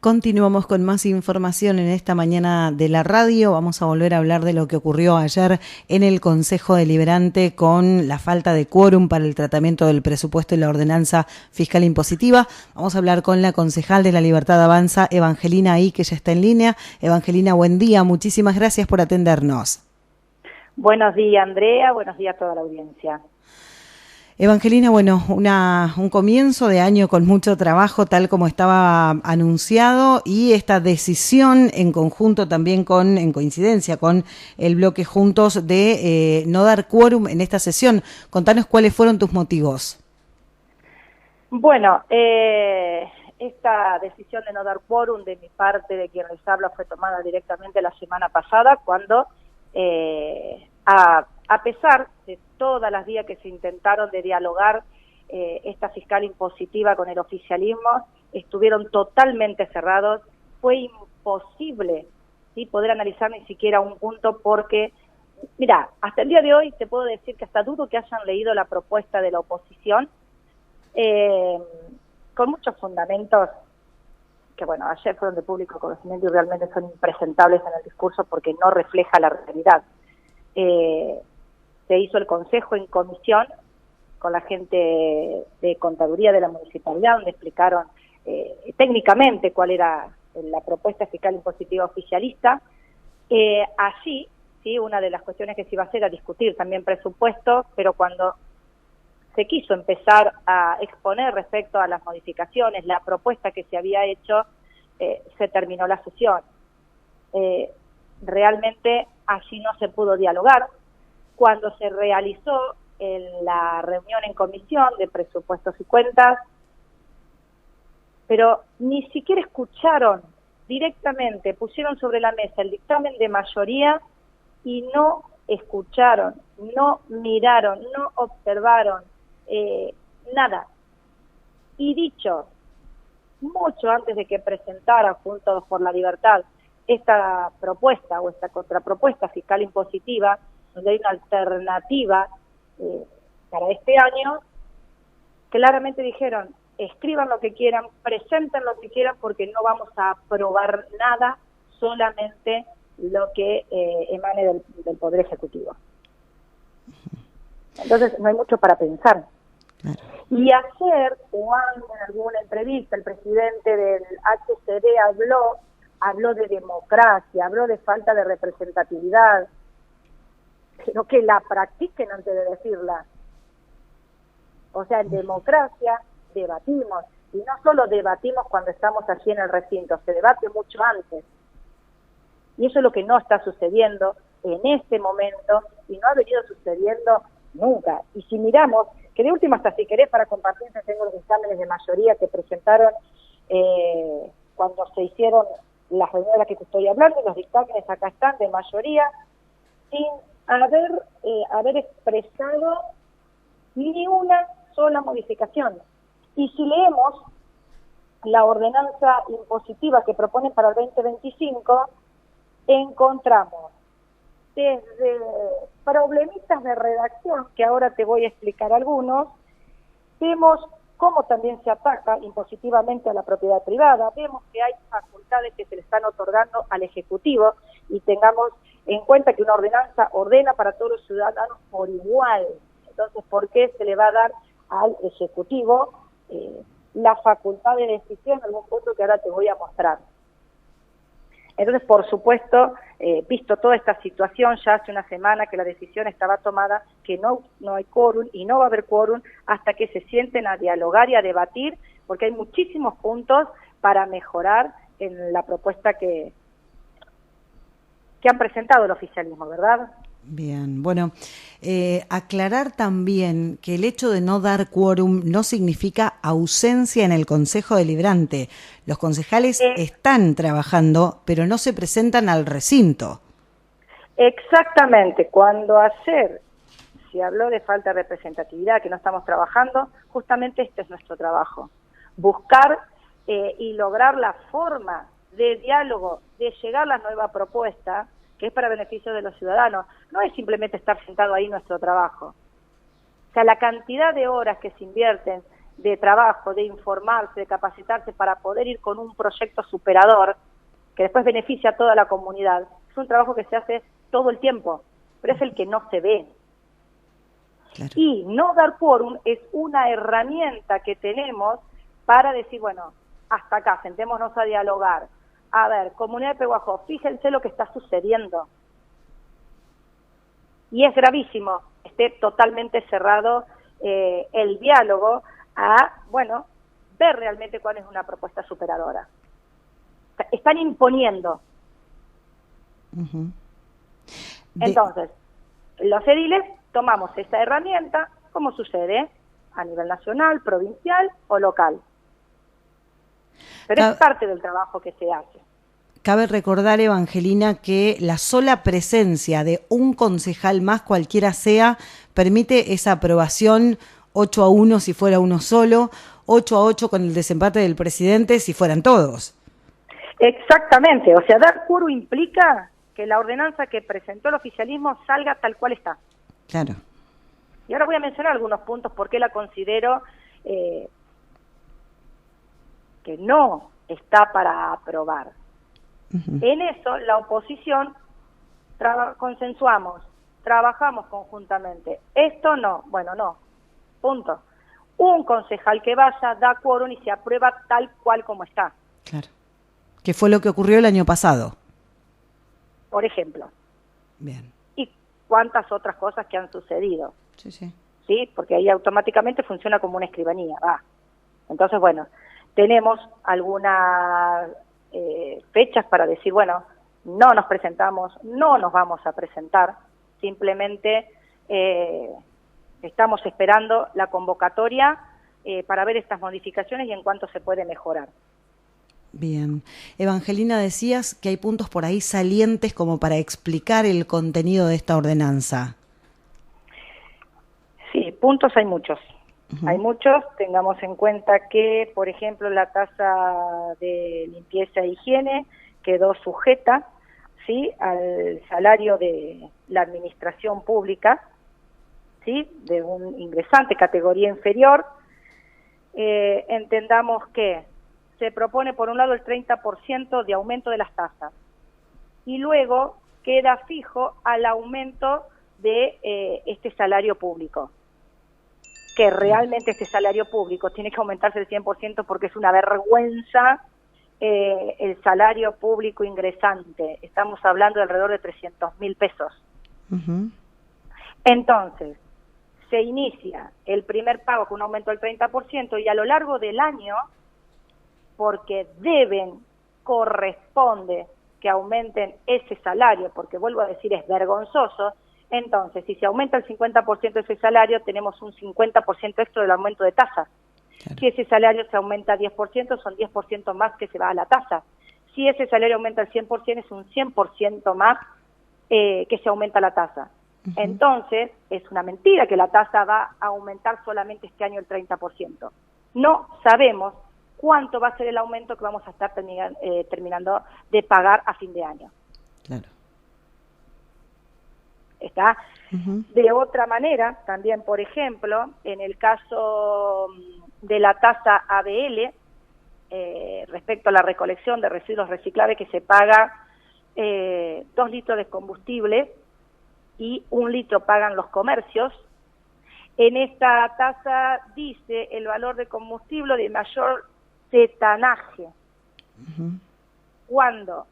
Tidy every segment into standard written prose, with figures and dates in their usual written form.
Continuamos con más información en esta mañana de la radio. Vamos a volver a hablar de lo que ocurrió ayer en el Consejo Deliberante con la falta de quórum para el tratamiento del presupuesto y la ordenanza fiscal impositiva. Vamos a hablar con la concejal de La Libertad Avanza, Evangelina Ahí, que ya está en línea. Evangelina, buen día. Muchísimas gracias por atendernos. Buenos días, Andrea. Buenos días a toda la audiencia. Evangelina, bueno, un comienzo de año con mucho trabajo, tal como estaba anunciado, y esta decisión en conjunto también en coincidencia con el bloque Juntos de no dar quórum en esta sesión. Contanos cuáles fueron tus motivos. Bueno, esta decisión de no dar quórum de mi parte, de quien les habla, fue tomada directamente la semana pasada, cuando a pesar de todas las vías que se intentaron de dialogar esta fiscal impositiva con el oficialismo, estuvieron totalmente cerrados. Fue imposible, ¿sí?, poder analizar ni siquiera un punto porque, mira, hasta el día de hoy te puedo decir que hasta dudo que hayan leído la propuesta de la oposición, con muchos fundamentos que, bueno, ayer fueron de público conocimiento y realmente son impresentables en el discurso porque no refleja la realidad. Se hizo el consejo en comisión con la gente de contaduría de la municipalidad, donde explicaron técnicamente cuál era la propuesta fiscal impositiva oficialista. Allí, sí, una de las cuestiones que se iba a hacer era discutir también presupuesto, pero cuando se quiso empezar a exponer respecto a las modificaciones, la propuesta que se había hecho, se terminó la sesión. Realmente allí no se pudo dialogar. Cuando se realizó la reunión en comisión de presupuestos y cuentas, pero ni siquiera escucharon directamente, pusieron sobre la mesa el dictamen de mayoría y no escucharon, no miraron, no observaron nada. Y dicho mucho antes de que presentara Juntos por la Libertad esta propuesta o esta contrapropuesta fiscal impositiva, donde hay una alternativa para este año, claramente dijeron, escriban lo que quieran, presenten lo que quieran, porque no vamos a aprobar nada, solamente lo que emane del Poder Ejecutivo. Entonces no hay mucho para pensar. Claro. Y ayer, cuando en alguna entrevista el presidente del HCD habló de democracia, habló de falta de representatividad, pero que la practiquen antes de decirla. O sea, en democracia debatimos, y no solo debatimos cuando estamos allí en el recinto, se debate mucho antes. Y eso es lo que no está sucediendo en este momento, y no ha venido sucediendo nunca. Y si miramos, que de última hasta si querés para compartirte, tengo los exámenes de mayoría que presentaron cuando se hicieron las reuniones de las que te estoy hablando, los dictámenes acá están de mayoría, sin haber expresado ni una sola modificación. Y si leemos la ordenanza impositiva que proponen para el 2025, encontramos desde problemitas de redacción, que ahora te voy a explicar algunos, vemos cómo también se ataca impositivamente a la propiedad privada, vemos que hay facultades que se le están otorgando al Ejecutivo, y tengamos en cuenta que una ordenanza ordena para todos los ciudadanos por igual. Entonces, ¿por qué se le va a dar al Ejecutivo la facultad de decisión en algún punto que ahora te voy a mostrar? Entonces, por supuesto, visto toda esta situación, ya hace una semana que la decisión estaba tomada, que no hay quórum y no va a haber quórum hasta que se sienten a dialogar y a debatir, porque hay muchísimos puntos para mejorar en la propuesta que han presentado el oficialismo, ¿verdad? Bien, bueno, aclarar también que el hecho de no dar quórum no significa ausencia en el Consejo Deliberante. Los concejales están trabajando, pero no se presentan al recinto. Exactamente. Cuando ayer se habló de falta de representatividad, que no estamos trabajando, justamente este es nuestro trabajo. Buscar y lograr la forma de diálogo, de llegar a la nueva propuesta, que es para beneficio de los ciudadanos. No es simplemente estar sentado ahí nuestro trabajo. O sea, la cantidad de horas que se invierten de trabajo, de informarse, de capacitarse para poder ir con un proyecto superador que después beneficia a toda la comunidad. Es un trabajo que se hace todo el tiempo, pero es el que no se ve. Claro. Y no dar quórum es una herramienta que tenemos para decir, bueno, hasta acá, sentémonos a dialogar. A ver, comunidad de Pehuajó, fíjense lo que está sucediendo. Y es gravísimo, esté totalmente cerrado el diálogo a, bueno, ver realmente cuál es una propuesta superadora. Están imponiendo. Entonces, los ediles tomamos esa herramienta, como sucede a nivel nacional, provincial o local. Pero es parte del trabajo que se hace. Cabe recordar, Evangelina, que la sola presencia de un concejal más, cualquiera sea, permite esa aprobación 8-1 si fuera uno solo, 8-8 con el desempate del presidente si fueran todos. Exactamente, o sea, dar quórum implica que la ordenanza que presentó el oficialismo salga tal cual está. Claro. Y ahora voy a mencionar algunos puntos por qué la considero que no está para aprobar. En eso, la oposición consensuamos, trabajamos conjuntamente. Esto no, bueno, no, punto. Un concejal que vaya, da quórum y se aprueba tal cual como está. Claro. Que fue lo que ocurrió el año pasado. Por ejemplo. Bien. Y cuántas otras cosas que han sucedido. Sí, sí. ¿Sí? Porque ahí automáticamente funciona como una escribanía. Entonces, bueno, tenemos algunas fechas para decir, bueno, no nos presentamos, no nos vamos a presentar, simplemente estamos esperando la convocatoria para ver estas modificaciones y en cuánto se puede mejorar. Bien. Evangelina, decías que hay puntos por ahí salientes como para explicar el contenido de esta ordenanza. Sí, puntos hay muchos. Hay muchos, tengamos en cuenta que, por ejemplo, la tasa de limpieza e higiene quedó sujeta, ¿sí?, al salario de la administración pública, ¿sí?, de un ingresante categoría inferior. Entendamos que se propone, por un lado, el 30% de aumento de las tasas y luego queda fijo al aumento de este salario público, que realmente este salario público tiene que aumentarse el 100% porque es una vergüenza el salario público ingresante. Estamos hablando de alrededor de 300.000 pesos. Entonces, se inicia el primer pago con un aumento del 30% y a lo largo del año, porque corresponde que aumenten ese salario, porque vuelvo a decir, es vergonzoso. Entonces, si se aumenta el 50% de ese salario, tenemos un 50% extra del aumento de tasa. Claro. Si ese salario se aumenta 10%, son 10% más que se va a la tasa. Si ese salario aumenta el 100%, es un 100% más que se aumenta la tasa. Entonces, es una mentira que la tasa va a aumentar solamente este año el 30%. No sabemos cuánto va a ser el aumento que vamos a estar terminando de pagar a fin de año. Claro. ¿Está? De otra manera, también, por ejemplo, en el caso de la tasa ABL, respecto a la recolección de residuos reciclables, que se paga 2 litros de combustible y 1 litro pagan los comercios. En esta tasa dice el valor de combustible de mayor cetanaje. Cuando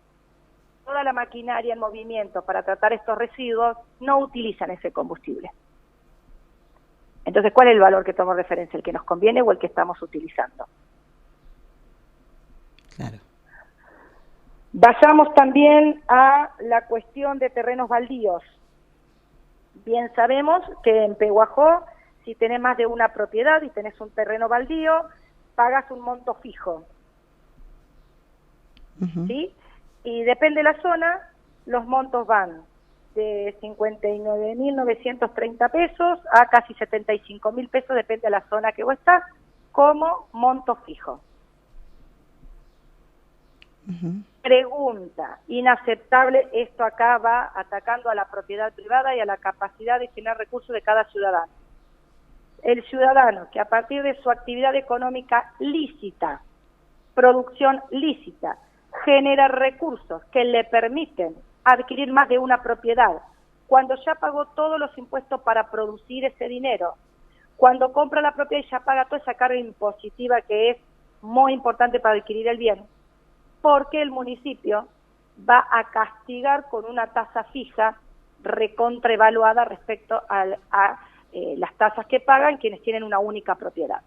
toda la maquinaria en movimiento para tratar estos residuos no utilizan ese combustible. Entonces, ¿cuál es el valor que tomo referencia? ¿El que nos conviene o el que estamos utilizando? Claro. Vayamos también a la cuestión de terrenos baldíos. Bien sabemos que en Pehuajó, si tenés más de una propiedad y tenés un terreno baldío, pagas un monto fijo. ¿Sí? Y depende de la zona, los montos van de 59.930 pesos a casi 75.000 pesos, depende de la zona que vos estás, como monto fijo. Pregunta, inaceptable, esto acá va atacando a la propiedad privada y a la capacidad de generar recursos de cada ciudadano. el ciudadano que a partir de su actividad económica lícita, producción lícita, genera recursos que le permiten adquirir más de una propiedad, cuando ya pagó todos los impuestos para producir ese dinero, cuando compra la propiedad y ya paga toda esa carga impositiva que es muy importante para adquirir el bien, porque el municipio va a castigar con una tasa fija recontraevaluada respecto a las tasas que pagan quienes tienen una única propiedad.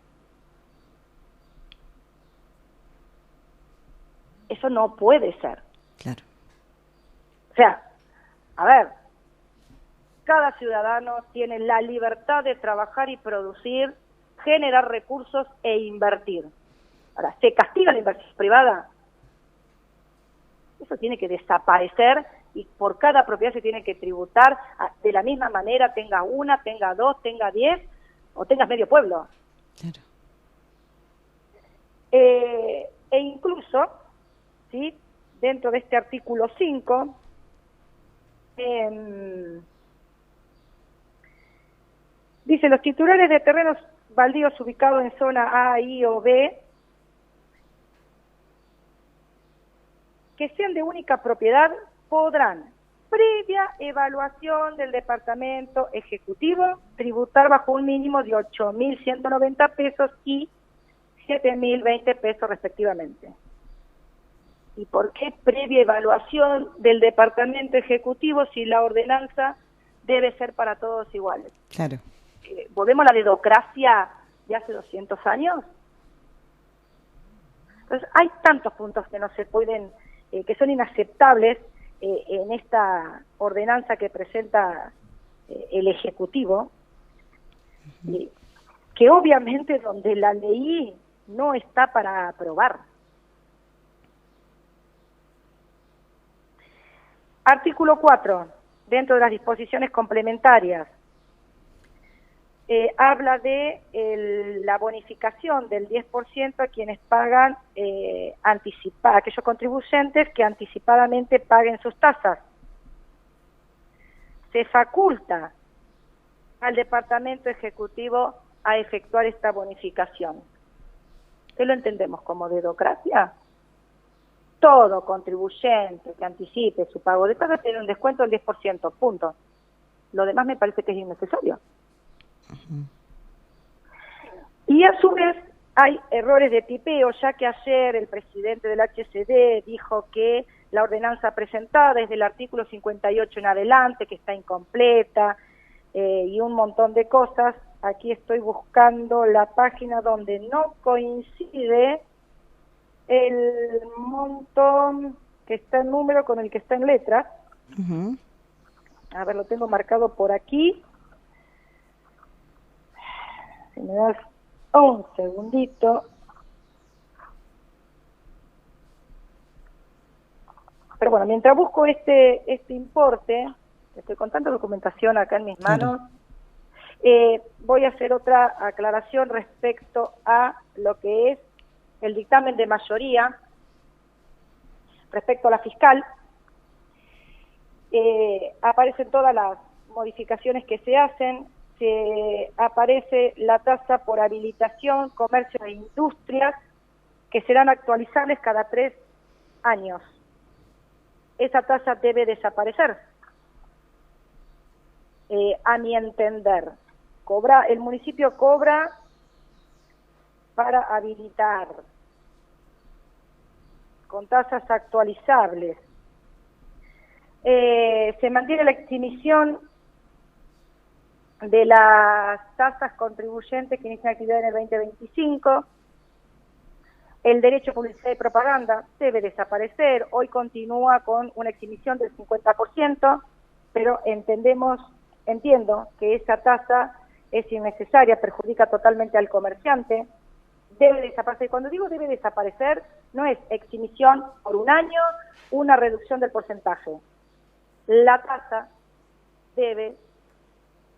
Eso no puede ser. Claro. O sea, a ver, cada ciudadano tiene la libertad de trabajar y producir, generar recursos e invertir. Ahora, ¿se castiga la inversión privada? Eso tiene que desaparecer y por cada propiedad se tiene que tributar de la misma manera, tenga una, tenga dos, tenga 10 o tengas medio pueblo. Claro. E incluso, ¿sí?, dentro de este artículo 5, dice, los titulares de terrenos baldíos ubicados en zona A, I o B, que sean de única propiedad, podrán, previa evaluación del Departamento Ejecutivo, tributar bajo un mínimo de 8.190 pesos y 7.020 pesos respectivamente. ¿Y por qué previa evaluación del Departamento Ejecutivo si la ordenanza debe ser para todos iguales? Claro. ¿Volvemos a la dedocracia de hace 200 años? Entonces, hay tantos puntos que no se pueden, que son inaceptables en esta ordenanza que presenta el Ejecutivo, que obviamente donde la ley no está para aprobar. Artículo 4, dentro de las disposiciones complementarias, habla de la bonificación del 10% a quienes pagan aquellos contribuyentes que anticipadamente paguen sus tasas. Se faculta al Departamento Ejecutivo a efectuar esta bonificación. ¿Qué lo entendemos como dedocracia? Todo contribuyente que anticipe su pago de tasas tiene un descuento del 10%, punto. Lo demás me parece que es innecesario. Y a su vez hay errores de tipeo, ya que ayer el presidente del HCD dijo que la ordenanza presentada es del artículo 58 en adelante, que está incompleta, y un montón de cosas. Aquí estoy buscando la página donde no coincide el montón que está en número con el que está en letra. A ver, lo tengo marcado por aquí. Si me das un segundito. Pero bueno, mientras busco este importe, estoy con tanta documentación acá en mis manos, voy a hacer otra aclaración respecto a lo que es el dictamen de mayoría respecto a la fiscal. Aparecen todas las modificaciones que se hacen. Aparece la tasa por habilitación, comercio e industrias, que serán actualizables cada 3 años. Esa tasa debe desaparecer. A mi entender, el municipio cobra para habilitar, con tasas actualizables. Se mantiene la exhibición de las tasas contribuyentes que inician actividad en el 2025. El derecho a publicidad y propaganda debe desaparecer. Hoy continúa con una exhibición del 50%, pero entiendo que esa tasa es innecesaria, perjudica totalmente al comerciante. Debe desaparecer. Cuando digo debe desaparecer, no es exhibición por un año, una reducción del porcentaje. La tasa debe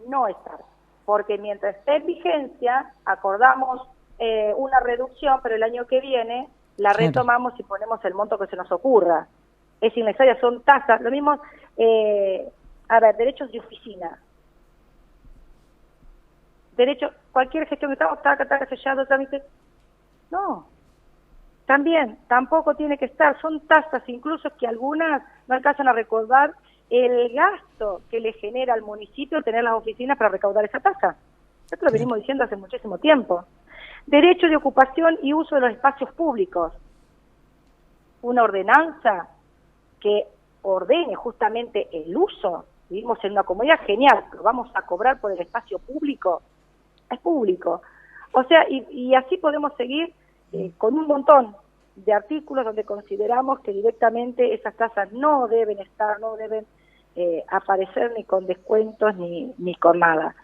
no estar, porque mientras esté en vigencia, acordamos una reducción, pero el año que viene la retomamos y ponemos el monto que se nos ocurra. Es innecesaria, son tasas. Lo mismo, derechos de oficina. cualquier gestión que estamos, taca, sellado, trámite. No. También, tampoco tiene que estar. Son tasas incluso que algunas no alcanzan a recordar el gasto que le genera al municipio tener las oficinas para recaudar esa tasa. Esto lo venimos diciendo hace muchísimo tiempo. Derecho de ocupación y uso de los espacios públicos. Una ordenanza que ordene justamente el uso. Vivimos en una comunidad genial, pero vamos a cobrar por el espacio público. Es público. O sea, y así podemos seguir con un montón de artículos donde consideramos que directamente esas tasas no deben estar, no deben aparecer ni con descuentos ni con nada.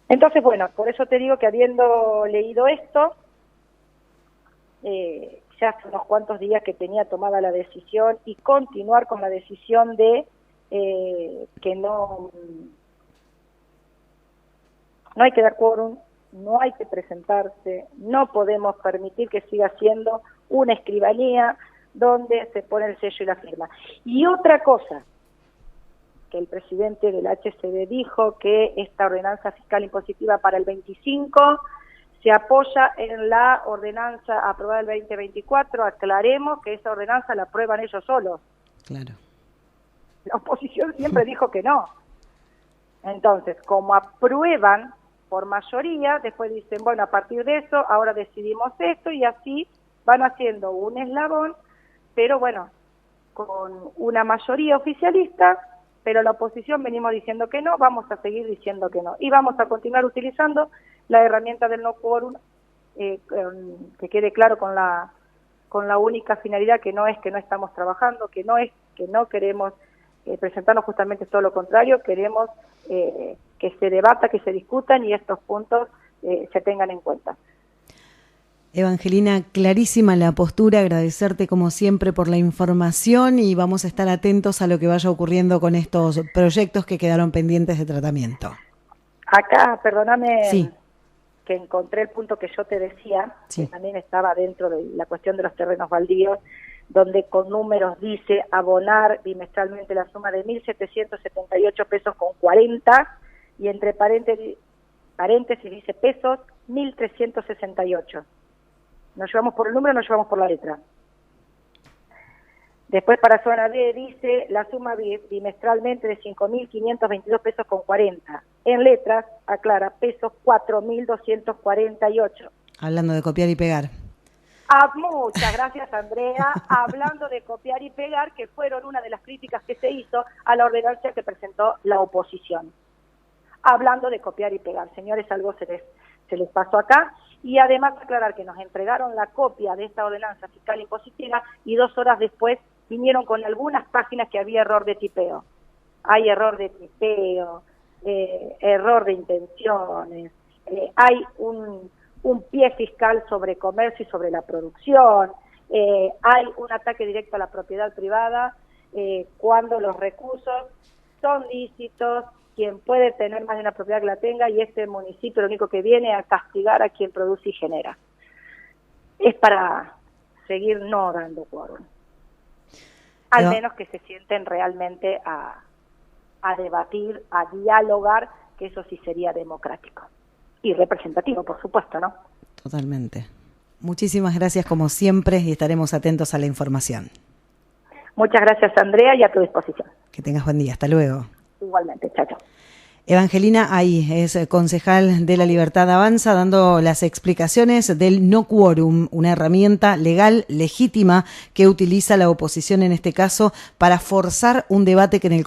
Entonces, bueno, por eso te digo que habiendo leído esto, ya hace unos cuantos días que tenía tomada la decisión y continuar con la decisión de que no hay que dar quórum, no hay que presentarse, no podemos permitir que siga siendo una escribanía donde se pone el sello y la firma. Y otra cosa, que el presidente del HCD dijo que esta ordenanza fiscal impositiva para el 25 se apoya en la ordenanza aprobada el 2024. Aclaremos que esa ordenanza la aprueban ellos solos. Claro. La oposición siempre dijo que no. Entonces, como aprueban por mayoría, después dicen, bueno, a partir de eso, ahora decidimos esto, y así van haciendo un eslabón, pero bueno, con una mayoría oficialista, pero la oposición venimos diciendo que no, vamos a seguir diciendo que no. Y vamos a continuar utilizando la herramienta del no quórum, que quede claro con la única finalidad que no es que no estamos trabajando, que no es que no queremos presentarnos, justamente todo lo contrario, queremos que se debata, que se discutan y estos puntos se tengan en cuenta. Evangelina, clarísima la postura, agradecerte como siempre por la información y vamos a estar atentos a lo que vaya ocurriendo con estos proyectos que quedaron pendientes de tratamiento. Acá, perdóname, sí, que encontré el punto que yo te decía, sí, que también estaba dentro de la cuestión de los terrenos baldíos, donde con números dice abonar bimestralmente la suma de 1.778 pesos con 40, y entre paréntesis dice pesos 1.368. Nos llevamos por el número, nos llevamos por la letra. Después para zona B dice la suma bimestralmente de 5.522 pesos con 40. En letras, aclara, pesos 4.248. Hablando de copiar y pegar. Muchas gracias, Andrea. Hablando de copiar y pegar, que fueron una de las críticas que se hizo a la ordenanza que presentó la oposición. Hablando de copiar y pegar, señores, algo se les pasó acá. Y además aclarar que nos entregaron la copia de esta ordenanza fiscal impositiva y 2 horas después vinieron con algunas páginas que había error de tipeo. Hay error de tipeo, error de intenciones, hay un pie fiscal sobre comercio y sobre la producción, hay un ataque directo a la propiedad privada cuando los recursos son lícitos, quien puede tener más de una propiedad que la tenga, y este municipio lo único que viene a castigar a quien produce y genera. Es para seguir no dando quórum. Al menos que se sienten realmente a debatir, a dialogar, que eso sí sería democrático. Y representativo, por supuesto, ¿no? Totalmente. Muchísimas gracias como siempre y estaremos atentos a la información. Muchas gracias, Andrea, y a tu disposición. Que tengas buen día. Hasta luego. Igualmente, chao, chao. Evangelina Ay es concejal de La Libertad Avanza, dando las explicaciones del no quórum, una herramienta legal legítima que utiliza la oposición en este caso para forzar un debate que en el